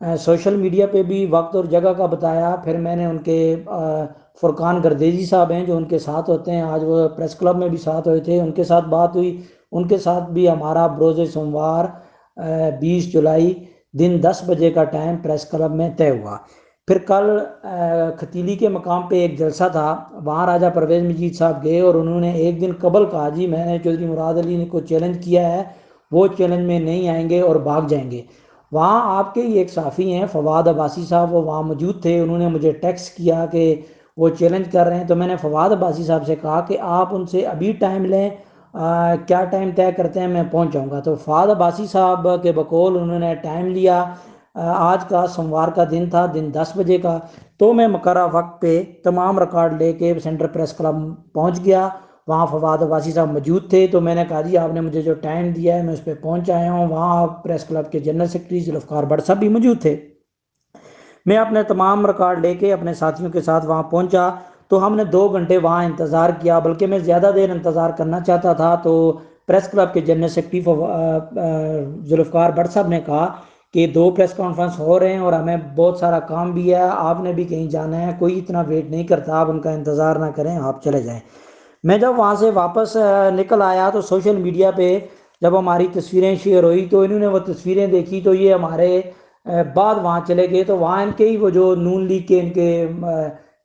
Social media پہ بھی وقت اور جگہ کا بتایا. پھر میں نے ان کے فرقان گردیزی صاحب ہیں جو ان کے ساتھ ہوتے ہیں, آج وہ پریس کلب میں بھی ساتھ ہوئے تھے, ان کے ساتھ بات ہوئی. ان کے ساتھ بھی ہمارا بروز سوموار 20 جولائی دن 10 بجے کا ٹائم پریس کلب میں طے ہوا. پھر کل ختیلی کے مقام پہ ایک جلسہ تھا, وہاں راجہ پرویز مجید صاحب گئے اور انہوں نے ایک دن قبل کہا جی میں نے چودھری مراد علی کو چیلنج کیا ہے, وہ چیلنج میں نہیں آئیں گے اور بھاگ جائیں گے. وہاں آپ کے ہی ایک صحافی ہیں فواد عباسی صاحب, وہ وہاں موجود تھے. انہوں نے مجھے ٹیکسٹ کیا کہ وہ چیلنج کر رہے ہیں, تو میں نے فواد عباسی صاحب سے کہا کہ آپ ان سے ابھی ٹائم لیں, کیا ٹائم طے کرتے ہیں, میں پہنچ جاؤں گا. تو فواد عباسی صاحب کے بقول انہوں نے ٹائم لیا. آج کا سوموار کا دن تھا, دن 10 بجے کا. تو میں مقررہ وقت پہ تمام ریکارڈ لے کے سینٹر پریس کلب پہنچ گیا. وہاں فواد عباسی صاحب موجود تھے, تو میں نے کہا جی آپ نے مجھے جو ٹائم دیا ہے میں اس پہ پہنچ آیا ہوں. وہاں پریس کلب کے جنرل سیکرٹری ذوالفقار بٹ صاحب بھی موجود تھے. میں اپنے تمام ریکارڈ لے کے اپنے ساتھیوں کے ساتھ وہاں پہنچا. تو ہم نے 2 گھنٹے وہاں انتظار کیا, بلکہ میں زیادہ دیر انتظار کرنا چاہتا تھا. تو پریس کلب کے جنرل سیکرٹری ذوالفقار بٹ صاحب نے کہا کہ 2 پریس کانفرنس ہو رہے ہیں اور ہمیں بہت سارا کام بھی ہے, آپ نے بھی کہیں جانا ہے, کوئی اتنا ویٹ نہیں کرتا, آپ ان کا انتظار نہ کریں, آپ چلے جائیں. میں جب وہاں سے واپس نکل آیا تو سوشل میڈیا پہ جب ہماری تصویریں شیئر ہوئی تو انہوں نے وہ تصویریں دیکھی, تو یہ ہمارے بعد وہاں چلے گئے. تو وہاں ان کے ہی وہ جو نون لیگ کے ان کے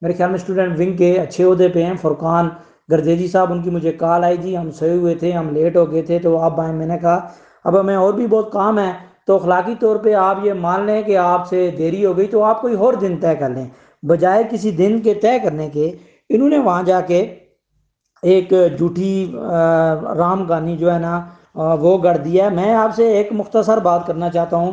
میرے خیال میں اسٹوڈنٹ ونگ کے اچھے عہدے پہ ہیں فرقان گردیزی صاحب, ان کی مجھے کال آئی جی ہم سوئے ہوئے تھے, ہم لیٹ ہو گئے تھے, تو آپ آئیں. میں نے کہا اب ہمیں اور بھی بہت کام ہے, تو اخلاقی طور پہ آپ یہ مان لیں کہ آپ سے دیری ہو گئی, تو آپ کوئی اور دن طے کر لیں. بجائے کسی دن کے طے کرنے کے انہوں نے وہاں جا کے ایک جھوٹی رام گانی جو ہے نا وہ گڑھ دیا ہے. میں آپ سے ایک مختصر بات کرنا چاہتا ہوں.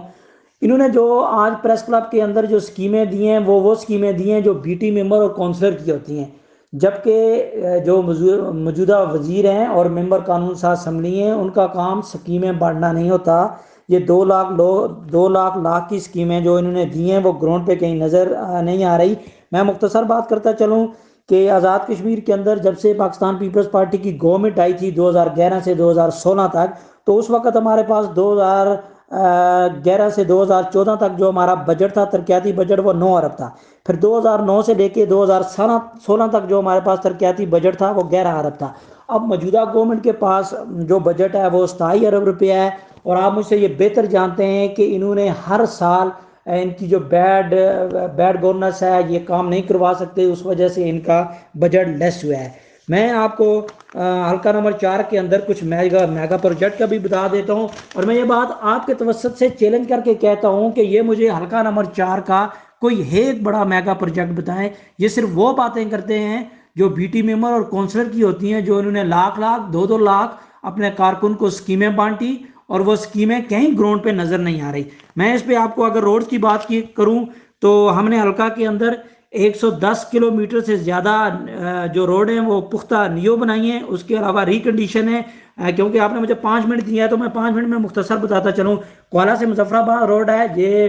انہوں نے جو آج پریس کلب کے اندر جو اسکیمیں دی ہیں وہ اسکیمیں دی ہیں جو بی ٹی ممبر اور کونسلر کی ہوتی ہیں, جبکہ جو موجودہ وزیر ہیں اور ممبر قانون ساز اسمبلی ہیں ان کا کام اسکیمیں بانٹنا نہیں ہوتا. یہ 2 لاکھ کی اسکیمیں جو انہوں نے دی ہیں وہ گراؤنڈ پہ کہیں نظر نہیں آ رہی. میں مختصر بات کرتا چلوں کہ آزاد کشمیر کے اندر جب سے پاکستان پیپلز پارٹی کی گورنمنٹ آئی تھی 2011 سے 2016 تک, تو اس وقت ہمارے پاس 2011 سے 2014 تک جو ہمارا بجٹ تھا ترقیاتی بجٹ وہ 9 ارب تھا. پھر 2009 سے لے کے 2016 تک جو ہمارے پاس ترقیاتی بجٹ تھا وہ 11 ارب تھا. اب موجودہ گورنمنٹ کے پاس جو بجٹ ہے وہ 27 ارب روپیہ ہے. اور آپ مجھ سے یہ بہتر جانتے ہیں کہ انہوں نے ہر سال ان کی جو بیڈ گورننس ہے یہ کام نہیں کروا سکتے, اس وجہ سے ان کا بجٹ لیس ہوا ہے. میں آپ کو حلقہ نمبر 4 کے اندر کچھ میگا پروجیکٹ کا بھی بتا دیتا ہوں, اور میں یہ بات آپ کے توسط سے چیلنج کر کے کہتا ہوں کہ یہ مجھے حلقہ نمبر 4 کا کوئی ایک بڑا میگا پروجیکٹ بتائیں. یہ صرف وہ باتیں کرتے ہیں جو بی ٹی ممبر اور کونسلر کی ہوتی ہیں, جو انہوں نے لاکھ 2 لاکھ اپنے کارکن کو اسکیمیں بانٹی اور وہ اسکیمیں کہیں گراؤنڈ پہ نظر نہیں آ رہی. میں اس پہ آپ کو اگر روڈ کی بات کروں تو ہم نے حلقہ کے اندر 110 کلومیٹر سے زیادہ جو روڈ ہیں وہ پختہ نیو بنائی ہیں. اس کے علاوہ ریکنڈیشن ہے, کیونکہ آپ نے مجھے 5 منٹ دیا ہے تو میں 5 منٹ میں مختصر بتاتا چلوں. کوالہ سے مظفر آباد روڈ ہے یہ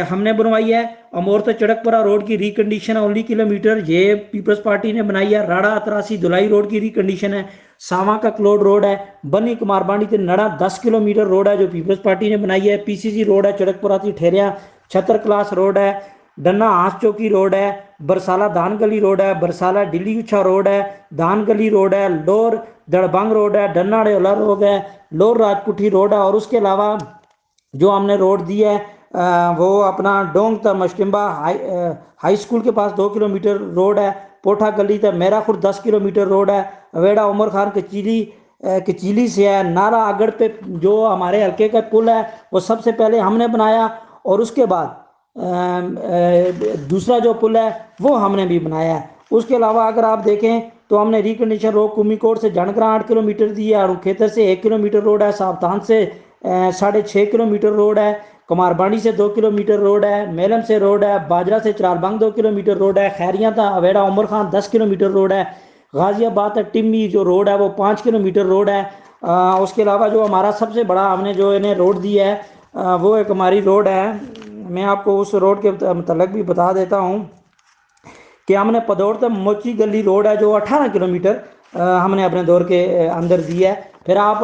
ہم نے بنوائی ہے. امور تو چڑکپورہ روڈ کی ریکنڈیشن ہے 19 کلومیٹر, یہ پیپلز پارٹی نے بنائی ہے. راڑا اتراسی دلائی روڈ کی ریکنڈیشن ہے. ساواں کا کلوڈ روڈ ہے. بنی کمار بانڈی تے نڑا 10 کلومیٹر روڈ ہے جو پیپلز پارٹی نے بنائی ہے. پی سی سی روڈ ہے چڑکپورہ تی ٹھیریا. چھتر کلاس روڈ ہے. ڈنا آس چوکی روڈ ہے. برسالہ دان گلی روڈ ہے. برسالہ ڈلی اچھا روڈ ہے. دان گلی روڈ ہے. لور دڑبنگ روڈ ہے. ڈنا ڈیولا روڈ ہے. لور راجپوٹھی روڈ ہے. اور اس کے علاوہ جو ہم نے روڈ دی ہے وہ اپنا ڈونگ تا مشتمبا ہائی اسکول کے پاس 2 کلومیٹر روڈ ہے. پوٹھا گلی تا میرا خورد 10 کلومیٹر روڈ ہے. ویڑا عمر خان کچیلی سے ہے. نارا اگڑ پہ جو ہمارے حلقے کا پل ہے وہ سب سے پہلے ہم نے بنایا, اور اس کے بعد دوسرا جو پل ہے وہ ہم نے بھی بنایا ہے. اس کے علاوہ اگر آپ دیکھیں تو ہم نے ریکنڈیشن روڈ کمی کوٹ سے جھنگرا 8 کلومیٹر دی ہے. اور کھیتر سے 1 کلومیٹر روڈ ہے. ساوتان سے 6.5 کلومیٹر روڈ ہے. کمار بانڈی سے 2 کلومیٹر روڈ ہے. میلم سے روڈ ہے. باجرہ سے چرالبنگ 2 کلومیٹر روڈ ہے. خیریاں تا اویڑا عمر خان 10 کلومیٹر روڈ ہے. غازی آباد ٹمی جو روڈ ہے وہ 5 کلومیٹر روڈ ہے. اس کے علاوہ جو ہمارا سب سے بڑا ہم نے جو انہیں روڈ دی ہے وہ ایک ہماری روڈ ہے. میں آپ کو اس روڈ کے متعلق بھی بتا دیتا ہوں کہ ہم نے پدوڑ سے موچی گلی روڈ ہے جو 18 کلومیٹر ہم نے اپنے دور کے اندر دی ہے. پھر آپ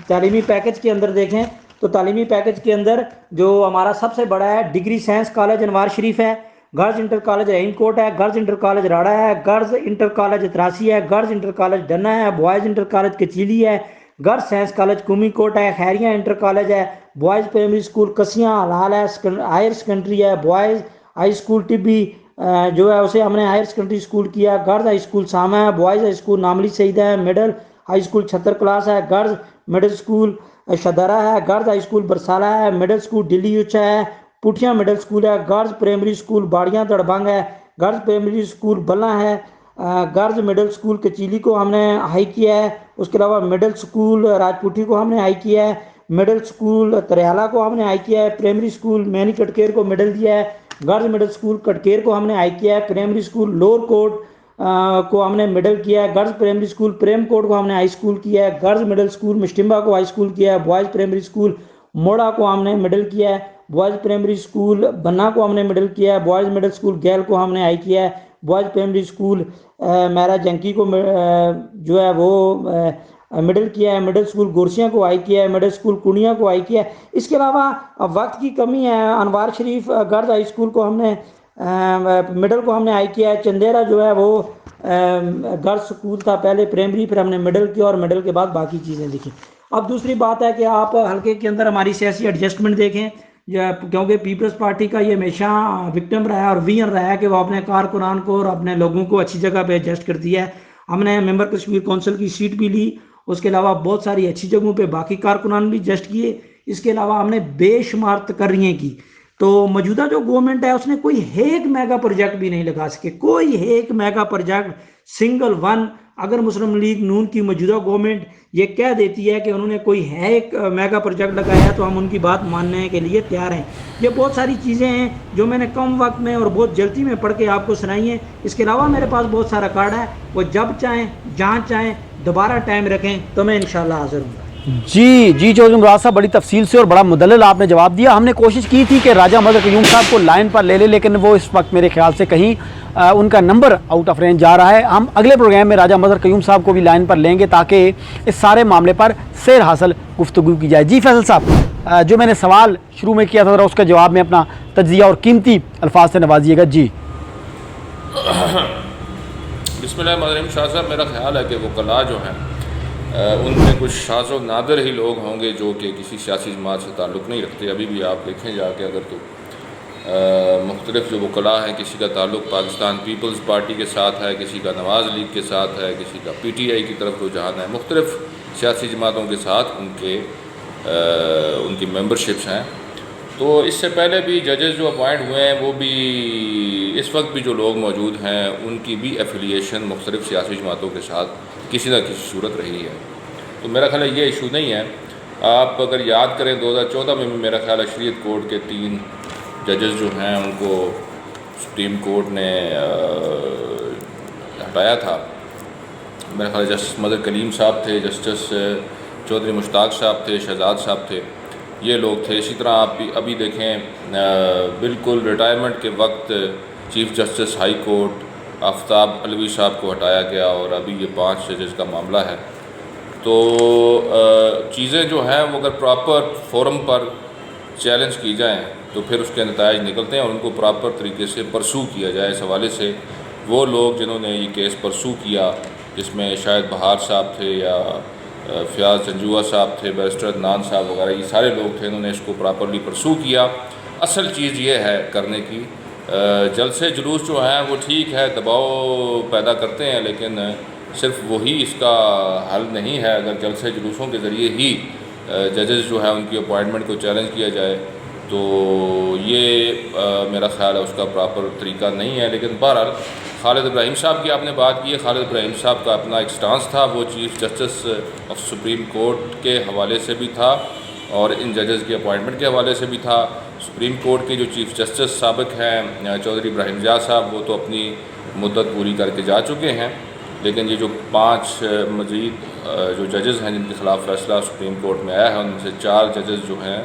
تعلیمی پیکج کے اندر دیکھیں تو تعلیمی پیکج کے اندر جو ہمارا سب سے بڑا ہے ڈگری سائنس کالج انوار شریف ہے، گرلز انٹر کالج رحیم کوٹ ہے، گرلز انٹر کالج راڑا ہے، گرلز انٹر کالج تراسی ہے، گرلز انٹر کالج ڈنا ہے، بوائز انٹر کالج کچیلی ہے، گرلز سائنس کالج کومی کوٹ ہے، خیریہ انٹر کالج ہے، بوائز پرائمری اسکول کسیاں حلال ہے، ہائر سیکنڈری ہے، بوائز ہائی اسکول ٹبی جو ہے اسے ہم نے ہائر سیکنڈری اسکول کیا، گرلز ہائی اسکول سامہ ہے، بوائز ہائی اسکول ناملی سعید ہے، مڈل ہائی اسکول چھتر کلاس ہے، گرلز مڈل اسکول شدرہ ہے، گرلز ہائی اسکول برسالہ ہے، مڈل اسکول ڈلی اچا ہے، پوٹھیاں مڈل اسکول ہے، گرلز پرائمری اسکول باڑیاں دڑبنگ ہے، گرلز پرائمری اسکول بلاں ہے، گرلز مڈل اسکول کچیلی کو ہم نے ہائی کیا ہے، اس کے علاوہ مڈل اسکول راجپوٹھی کو ہم نے ہائی کیا ہے، مڈل اسکول تریالہ کو ہم نے ہائی کیا ہے، پرائمری اسکول مینی کٹکیر کو مڈل دیا ہے، گرلز مڈل اسکول کٹکیر کو ہم نے ہائی کیا ہے، پرائمری اسکول لور کوٹ کو ہم نے مڈل کیا ہے، گرلز پرائمری اسکول پریم کوٹ کو ہم نے ہائی اسکول کیا ہے، گرلز مڈل اسکول مشتمبا کو ہائی اسکول کیا ہے، بوائز پرائمری اسکول موڑا کو ہم نے مڈل کیا ہے، بوائز پرائمری اسکول بنا کو ہم نے مڈل کیا ہے، بوائز مڈل اسکول گیل کو ہم نے ہائی کیا ہے، بوائز پرائمری اسکول میرا جنکی کو جو ہے وہ مڈل کیا ہے، مڈل اسکول گورسیاں کو ہائی کیا ہے، مڈل اسکول کنڈیاں کو ہائی کیا ہے۔ اس کے علاوہ وقت کی کمی ہے، انوار شریف گرلز ہائی اسکول کو ہم نے مڈل کو ہم نے ہائی کیا ہے، چندیرہ جو ہے وہ گرلز اسکول تھا پہلے پرائمری، پھر ہم نے مڈل کیا اور مڈل کے بعد باقی چیزیں لکھی۔ اب دوسری بات ہے کہ آپ حلقے کے اندر ہماری سیاسی ایڈجسٹمنٹ دیکھیں، کیونکہ پیپلز پارٹی کا یہ ہمیشہ وکٹم رہا ہے اور وین رہا ہے کہ وہ اپنے کارکنان کو اور اپنے لوگوں کو اچھی جگہ پہ ایڈجسٹ کرتی ہے۔ ہم نے ممبر کشمیر کونسل کی سیٹ بھی لی، اس کے علاوہ بہت ساری اچھی جگہوں پہ باقی کارکنان بھی ایڈجسٹ کیے، اس کے علاوہ ہم نے بے شمار تقرریاں کی۔ تو موجودہ جو گورنمنٹ ہے اس نے کوئی ایک میگا پروجیکٹ بھی نہیں لگا سکے، کوئی ایک میگا پروجیکٹ سنگل ون۔ اگر مسلم لیگ نون کی موجودہ گورنمنٹ یہ کہہ دیتی ہے کہ انہوں نے کوئی ایک میگا پروجیکٹ لگایا ہے تو ہم ان کی بات ماننے کے لیے تیار ہیں۔ یہ بہت ساری چیزیں ہیں جو میں نے کم وقت میں اور بہت جلدی میں پڑھ کے آپ کو سنائی ہیں۔ اس کے علاوہ میرے پاس بہت سارا کارڈ ہے، وہ جب چاہیں جہاں چاہیں دوبارہ ٹائم رکھیں تو میں انشاءاللہ حاضر ہوں گا۔ جی چودھری مراد صاحب، بڑی تفصیل سے اور بڑا مدلل آپ نے جواب دیا۔ ہم نے کوشش کی تھی کہ راجہ مظہر قیوم صاحب کو لائن پر لے لے، لیکن وہ اس وقت میرے خیال سے کہیں ان کا نمبر آؤٹ آف رینج جا رہا ہے۔ ہم اگلے پروگرام میں راجہ مظہر قیوم صاحب کو بھی لائن پر لیں گے تاکہ اس سارے معاملے پر سیر حاصل گفتگو کی جائے۔ جی فیصل صاحب، جو میں نے سوال شروع میں کیا تھا ذرا اس کا جواب میں اپنا تجزیہ اور قیمتی الفاظ سے نوازیے گا۔ جی بسم اللہ الرحمن الرحیم۔ شاہ صاحب، میرا خیال ہے کہ وہ وکلاء جو ہیں ان میں کچھ شاذ و نادر ہی لوگ ہوں گے جو کہ کسی سیاسی جماعت سے تعلق نہیں رکھتے۔ ابھی بھی آپ دیکھیں جا کے اگر تو مختلف جو وکلاء ہیں، کسی کا تعلق پاکستان پیپلز پارٹی کے ساتھ ہے، کسی کا نواز لیگ کے ساتھ ہے، کسی کا پی ٹی آئی کی طرف رجحان ہے، مختلف سیاسی جماعتوں کے ساتھ ان کی ممبرشپس ہیں۔ تو اس سے پہلے بھی ججز جو اپوائنٹ ہوئے ہیں وہ بھی اس وقت بھی جو لوگ موجود ہیں ان کی بھی ایفیلیشن مختلف سیاسی جماعتوں کے ساتھ کسی نہ کسی صورت رہی ہے۔ تو میرا خیال ہے یہ ایشو نہیں ہے۔ آپ اگر یاد کریں 2014 میں بھی میرا خیال ہے شریعت کورٹ کے 3 ججز جو ہیں ان کو سپریم کورٹ نے ہٹایا تھا۔ میرا خیال ہے جسٹس مظہر کلیم صاحب تھے، جسٹس چودھری مشتاق صاحب تھے، شہزاد صاحب تھے، یہ لوگ تھے۔ اسی طرح آپ بھی ابھی دیکھیں بالکل ریٹائرمنٹ کے وقت چیف جسٹس ہائی کورٹ آفتاب علوی صاحب کو ہٹایا گیا اور ابھی یہ 5 ججز کا معاملہ ہے۔ تو چیزیں جو ہیں وہ اگر پراپر فورم پر چیلنج کی جائیں تو پھر اس کے نتائج نکلتے ہیں اور ان کو پراپر طریقے سے پرسو کیا جائے۔ اس حوالے سے وہ لوگ جنہوں نے یہ کیس پرسو کیا، جس میں شاہد بہار صاحب تھے یا فیاض جنجوعہ صاحب تھے، بیرسٹر عدنان صاحب وغیرہ، یہ سارے لوگ تھے، انہوں نے اس کو پراپرلی پرسو کیا۔ اصل چیز یہ ہے کرنے کی، جلسے جلوس جو ہیں وہ ٹھیک ہے، دباؤ پیدا کرتے ہیں، لیکن صرف وہی اس کا حل نہیں ہے۔ اگر جلسے جلوسوں کے ذریعے ہی ججز جو ہیں ان کی اپوائنٹمنٹ کو چیلنج کیا جائے تو یہ میرا خیال ہے اس کا پراپر طریقہ نہیں ہے۔ لیکن بہرحال خالد ابراہیم صاحب کی آپ نے بات کی ہے، خالد ابراہیم صاحب کا اپنا ایک سٹانس تھا، وہ chief justice of supreme court کے حوالے سے بھی تھا اور ان ججز کی اپوائنٹمنٹ کے حوالے سے بھی تھا۔ سپریم کورٹ کے جو چیف جسٹس سابق ہیں چودھری ابراہیم جا صاحب، وہ تو اپنی مدت پوری کر کے جا چکے ہیں، لیکن یہ جو 5 مزید جو ججز ہیں جن کے خلاف فیصلہ سپریم کورٹ میں آیا ہے، ان میں سے 4 ججز جو ہیں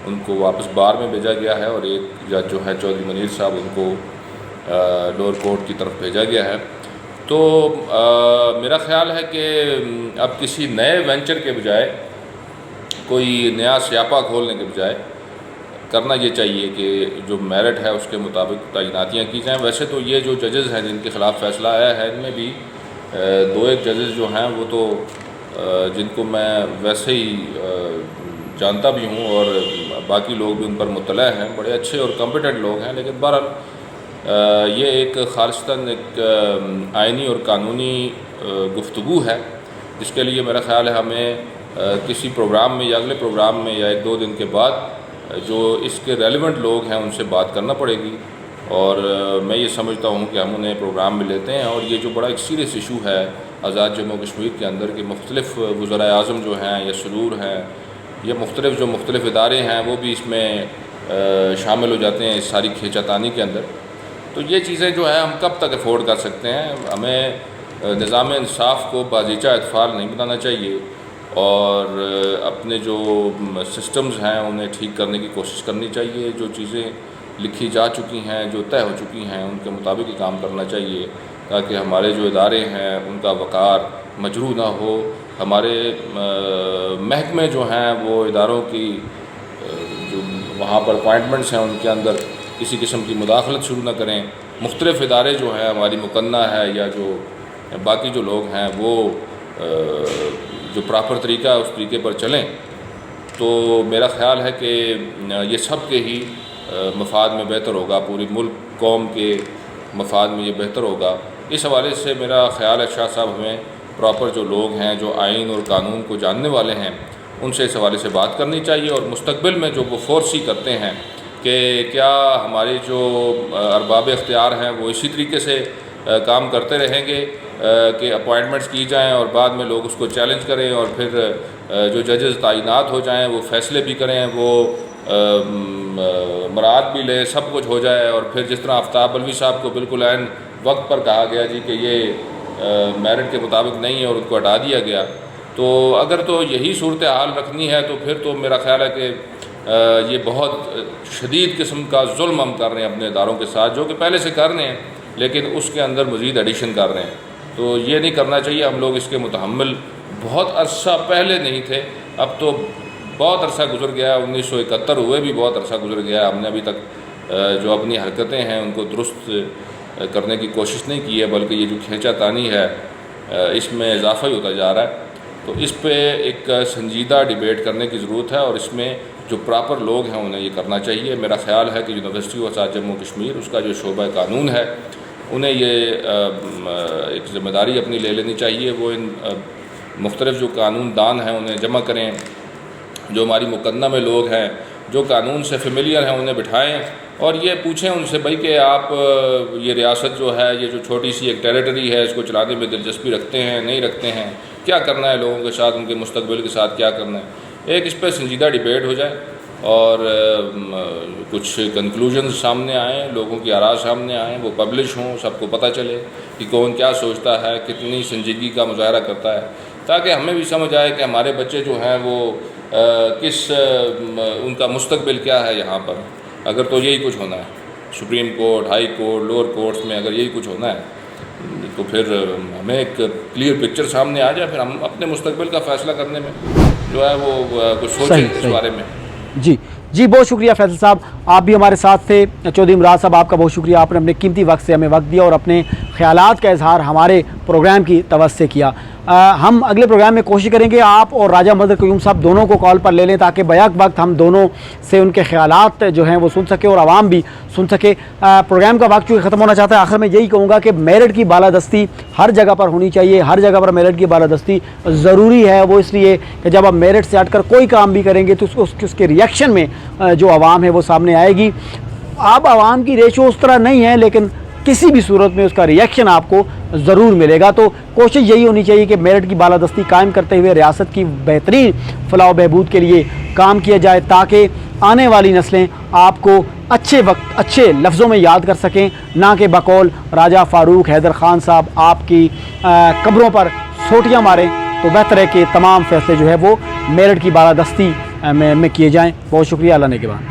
ان کو واپس بار میں بھیجا گیا ہے اور ایک جج جو ہے چودھری منیر صاحب ان کو لوور کورٹ کی طرف بھیجا گیا ہے۔ تو میرا خیال ہے کہ اب کسی نئے وینچر کے بجائے کوئی نیا سیاپا کھولنے کے بجائے کرنا یہ چاہیے کہ جو میرٹ ہے اس کے مطابق تعیناتیاں کی جائیں۔ ویسے تو یہ جو ججز ہیں جن کے خلاف فیصلہ آیا ہے، ان میں بھی دو ایک ججز جو ہیں وہ تو جن کو میں ویسے ہی جانتا بھی ہوں اور باقی لوگ بھی ان پر مطلع ہیں، بڑے اچھے اور کمپیٹنٹ لوگ ہیں، لیکن بہرحال یہ ایک خالصتاً ایک آئینی اور قانونی گفتگو ہے، جس کے لیے میرا خیال ہے ہمیں کسی پروگرام میں یا اگلے پروگرام میں یا ایک دو دن کے بعد جو اس کے ریلیونٹ لوگ ہیں ان سے بات کرنا پڑے گی، اور میں یہ سمجھتا ہوں کہ ہم انہیں پروگرام میں لیتے ہیں۔ اور یہ جو بڑا ایک سیریس ایشو ہے آزاد جموں کشمیر کے اندر کہ مختلف وزرائے اعظم جو ہیں یا صدور ہیں یا مختلف ادارے ہیں وہ بھی اس میں شامل ہو جاتے ہیں اس ساری کھینچا تانی کے اندر، تو یہ چیزیں جو ہیں ہم کب تک افورڈ کر سکتے ہیں؟ ہمیں نظام انصاف کو بازیچہ اطفال نہیں بنانا چاہیے اور اپنے جو سسٹمز ہیں انہیں ٹھیک کرنے کی کوشش کرنی چاہیے۔ جو چیزیں لکھی جا چکی ہیں، جو طے ہو چکی ہیں، ان کے مطابق ہی کام کرنا چاہیے تاکہ ہمارے جو ادارے ہیں ان کا وقار مجروح نہ ہو، ہمارے محکمے جو ہیں وہ اداروں کی جو وہاں پر اپوائنٹمنٹس ہیں ان کے اندر کسی قسم کی مداخلت شروع نہ کریں، مختلف ادارے جو ہیں ہماری مقننہ ہے یا جو باقی جو لوگ ہیں وہ جو پراپر طریقہ ہے اس طریقے پر چلیں، تو میرا خیال ہے کہ یہ سب کے ہی مفاد میں بہتر ہوگا، پوری ملک قوم کے مفاد میں یہ بہتر ہوگا۔ اس حوالے سے میرا خیال ہے شاہ صاحب ہمیں پراپر جو لوگ ہیں جو آئین اور قانون کو جاننے والے ہیں ان سے اس حوالے سے بات کرنی چاہیے، اور مستقبل میں جو وہ فورسی کرتے ہیں کہ کیا ہمارے جو ارباب اختیار ہیں وہ اسی طریقے سے کام کرتے رہیں گے کہ اپوائنٹمنٹس کی جائیں اور بعد میں لوگ اس کو چیلنج کریں اور پھر جو ججز تعینات ہو جائیں وہ فیصلے بھی کریں، وہ مراعات بھی لیں، سب کچھ ہو جائے، اور پھر جس طرح آفتاب الوی صاحب کو بالکل عین وقت پر کہا گیا جی کہ یہ میرٹ کے مطابق نہیں ہے اور ان کو ہٹا دیا گیا، تو اگر تو یہی صورتحال رکھنی ہے تو پھر تو میرا خیال ہے کہ یہ بہت شدید قسم کا ظلم ہم کر رہے ہیں اپنے اداروں کے ساتھ، جو کہ پہلے سے کر رہے ہیں لیکن اس کے اندر مزید ایڈیشن کر رہے ہیں، تو یہ نہیں کرنا چاہیے۔ ہم لوگ اس کے متحمل بہت عرصہ پہلے نہیں تھے، اب تو بہت عرصہ گزر گیا، 1971 ہوئے بھی بہت عرصہ گزر گیا، ہم نے ابھی تک جو اپنی حرکتیں ہیں ان کو درست کرنے کی کوشش نہیں کی ہے، بلکہ یہ جو کھینچا تانی ہے اس میں اضافہ ہی ہوتا جا رہا ہے، تو اس پہ ایک سنجیدہ ڈیبیٹ کرنے کی ضرورت ہے، اور اس میں جو پراپر لوگ ہیں انہیں یہ کرنا چاہیے۔ میرا خیال ہے کہ یونیورسٹی آف آزاد جموں کشمیر اس کا جو شعبہ قانون ہے انہیں یہ ایک ذمہ داری اپنی لے لینی چاہیے، وہ ان مختلف جو قانون دان ہیں انہیں جمع کریں، جو ہماری مقننہ میں لوگ ہیں جو قانون سے فیملیئر ہیں انہیں بٹھائیں اور یہ پوچھیں ان سے بھائی کہ آپ یہ ریاست جو ہے یہ جو چھوٹی سی ایک ٹیریٹری ہے اس کو چلانے میں دلچسپی رکھتے ہیں نہیں رکھتے ہیں، کیا کرنا ہے لوگوں کے ساتھ، ان کے مستقبل کے ساتھ کیا کرنا ہے، ایک اس پہ سنجیدہ ڈیبیٹ ہو جائے اور کچھ کنکلوژنز سامنے آئیں، لوگوں کی آراء سامنے آئیں، وہ پبلش ہوں، سب کو پتہ چلے کہ کون کیا سوچتا ہے، کتنی سنجیدگی کا مظاہرہ کرتا ہے، تاکہ ہمیں بھی سمجھ آئے کہ ہمارے بچے جو ہیں وہ ان کا مستقبل کیا ہے یہاں پر۔ اگر تو یہی کچھ ہونا ہے supreme court, high court, lower courts میں، اگر یہی کچھ ہونا ہے تو پھر ہمیں ایک کلیئر پکچر سامنے آ جائے، پھر ہم اپنے مستقبل کا فیصلہ کرنے میں جو ہے وہ کچھ سوچیں اس بارے میں۔ جی بہت شکریہ فیصل صاحب، آپ بھی ہمارے ساتھ تھے۔ چودھری امراض صاحب آپ کا بہت شکریہ، آپ نے اپنے قیمتی وقت سے ہمیں وقت دیا اور اپنے خیالات کا اظہار ہمارے پروگرام کی توجہ سے کیا۔ ہم اگلے پروگرام میں کوشش کریں گے آپ اور راجہ مظہر قیوم صاحب دونوں کو کال پر لے لیں تاکہ بیک وقت ہم دونوں سے ان کے خیالات جو ہیں وہ سن سکے اور عوام بھی سن سکے۔ پروگرام کا وقت چونکہ ختم ہونا چاہتا ہے، آخر میں یہی کہوں گا کہ میرٹ کی بالادستی ہر جگہ پر ہونی چاہیے، ہر جگہ پر میرٹ کی بالادستی ضروری ہے، وہ اس لیے کہ جب آپ میرٹ سے ہٹ کر کوئی کام بھی کریں گے تو اس کے ریئیکشن میں جو عوام ہے وہ سامنے آئے گی۔ اب عوام کی ریشو اس طرح نہیں ہے لیکن کسی بھی صورت میں اس کا ریئیکشن آپ کو ضرور ملے گا، تو کوشش یہی ہونی چاہیے کہ میرٹ کی بالادستی قائم کرتے ہوئے ریاست کی بہترین فلاح و بہبود کے لیے کام کیا جائے تاکہ آنے والی نسلیں آپ کو اچھے وقت اچھے لفظوں میں یاد کر سکیں، نہ کہ بقول راجہ فاروق حیدر خان صاحب آپ کی قبروں پر سوٹیاں ماریں۔ تو بہتر ہے کہ تمام فیصلے جو ہے وہ میرٹ کی بالادستی میں کیے جائیں۔ بہت شکریہ، اللہ نگہبان۔